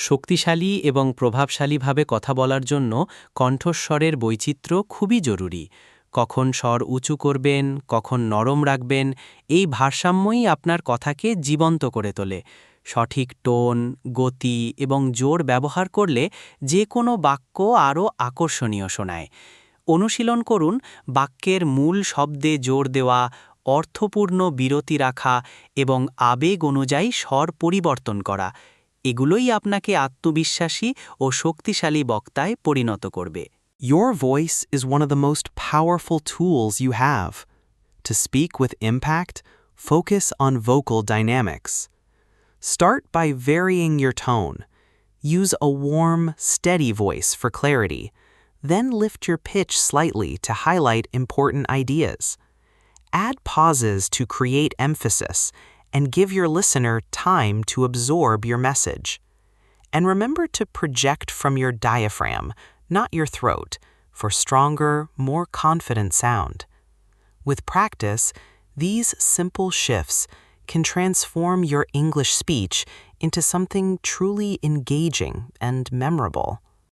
শক্তিশালী এবং প্রভাবশালীভাবে কথা বলার জন্য কণ্ঠস্বরের বৈচিত্র্য খুবই জরুরি। কখন স্বর উঁচু করবেন, কখন নরম রাখবেন, এই ভারসাম্যই আপনার কথাকে জীবন্ত করে তোলে। সঠিক টোন, গতি এবং জোর ব্যবহার করলে যে কোনো বাক্য আরও আকর্ষণীয় শোনায়। অনুশীলন করুন বাক্যের মূল শব্দে জোর দেওয়া, অর্থপূর্ণ বিরতি রাখা এবং আবেগ অনুযায়ী স্বর পরিবর্তন করা। এগুলোই আপনাকে আত্মবিশ্বাসী ও শক্তিশালী বক্তায় পরিণত করবে। Your voice is one of the most powerful tools you have. To speak with impact, focus on vocal dynamics. Start by varying your tone. Use a warm, steady voice for clarity. Then lift your pitch slightly to highlight important ideas. Add pauses to create emphasis and give your listener time to absorb your message. And remember to project from your diaphragm, not your throat, for stronger, more confident sound. With practice, these simple shifts can transform your English speech into something truly engaging and memorable.